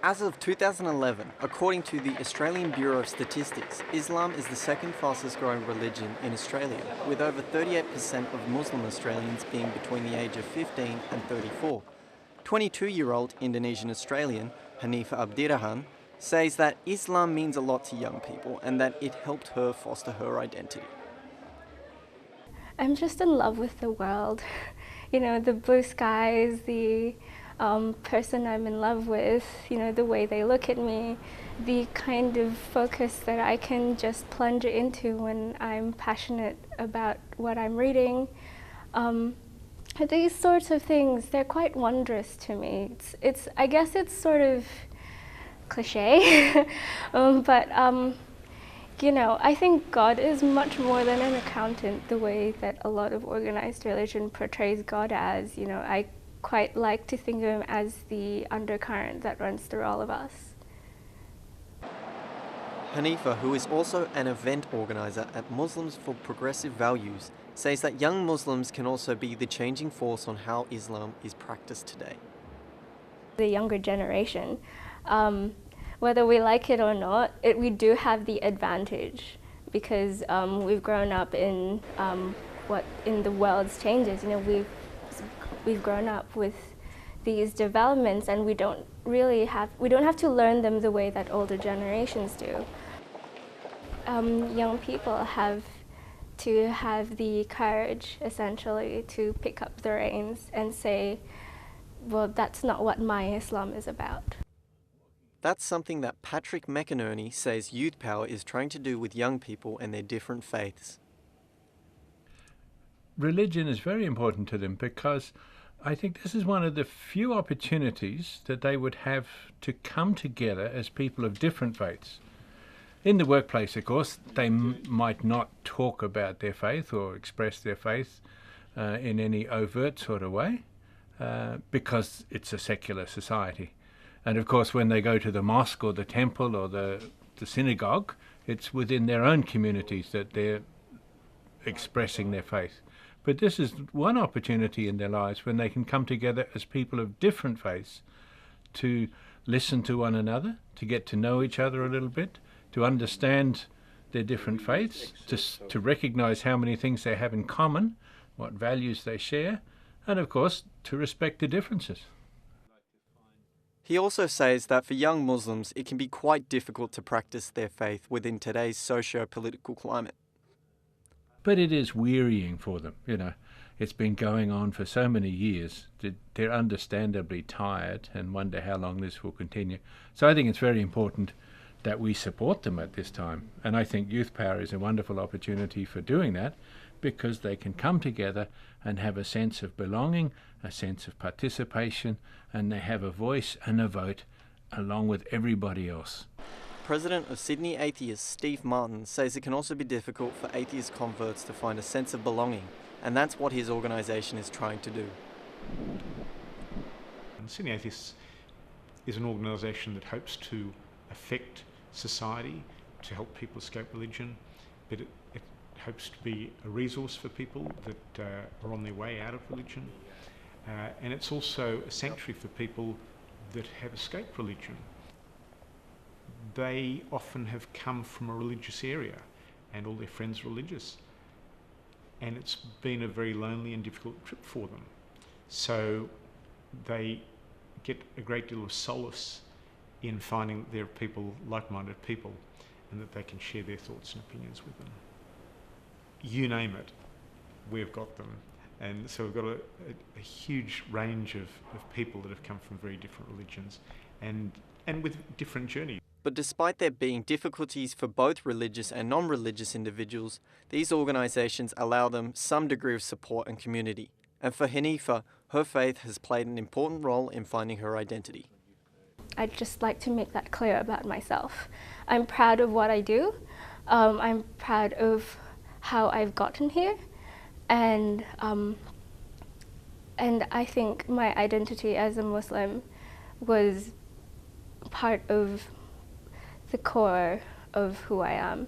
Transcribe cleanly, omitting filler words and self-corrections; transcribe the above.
As of 2011, according to the Australian Bureau of Statistics, Islam is the second fastest growing religion in Australia, with over 38% of Muslim Australians being between the age of 15 and 34. 22-year-old Indonesian Australian Hanifa Abdirahan says that Islam means a lot to young people and that it helped her foster her identity. I'm just in love with the world. You know, the blue skies, the person I'm in love with, you know, the way they look at me, the kind of focus that I can just plunge into when I'm passionate about what I'm reading. These sorts of things, they're quite wondrous to me. I guess it's sort of cliche, but you know, I think God is much more than an accountant, the way that a lot of organized religion portrays God as. You know, I quite like to think of him as the undercurrent that runs through all of us. Hanifa, who is also an event organizer at Muslims for Progressive Values, says that young Muslims can also be the changing force on how Islam is practiced today. The younger generation, whether we like it or not, we do have the advantage because we've grown up in in the world's changes. You know, we've grown up with these developments, and we don't have to learn them the way that older generations do. Young people have to have the courage, essentially, to pick up the reins and say, well, that's not what my Islam is about. That's something that Patrick McInerney says Youth Power is trying to do with young people and their different faiths. Religion is very important to them because I think this is one of the few opportunities that they would have to come together as people of different faiths. In the workplace, of course, they might not talk about their faith or express their faith in any overt sort of way because it's a secular society. And of course, when they go to the mosque or the temple or the synagogue, it's within their own communities that they're expressing their faith. But this is one opportunity in their lives when they can come together as people of different faiths to listen to one another, to get to know each other a little bit, to understand their different faiths, to recognize how many things they have in common, what values they share, and of course, to respect the differences. He also says that for young Muslims, it can be quite difficult to practice their faith within today's socio-political climate. But it is wearying for them, you know. It's been going on for so many years that they're understandably tired and wonder how long this will continue. So I think it's very important that we support them at this time. And I think Youth Power is a wonderful opportunity for doing that because they can come together and have a sense of belonging, a sense of participation, and they have a voice and a vote along with everybody else. President of Sydney Atheists, Steve Martin, says it can also be difficult for atheist converts to find a sense of belonging, and that's what his organisation is trying to do. And Sydney Atheists is an organisation that hopes to affect society, to help people escape religion, but it hopes to be a resource for people that are on their way out of religion. And it's also a sanctuary for people that have escaped religion. They often have come from a religious area and all their friends are religious. And it's been a very lonely and difficult trip for them. So they get a great deal of solace in finding that there are people, like-minded people, and that they can share their thoughts and opinions with them. You name it, we've got them. And so we've got a huge range of people that have come from very different religions and with different journeys. But despite there being difficulties for both religious and non-religious individuals, these organisations allow them some degree of support and community. And for Hanifa, her faith has played an important role in finding her identity. I'd just like to make that clear about myself. I'm proud of what I do. I'm proud of how I've gotten here. And I think my identity as a Muslim was part of the core of who I am.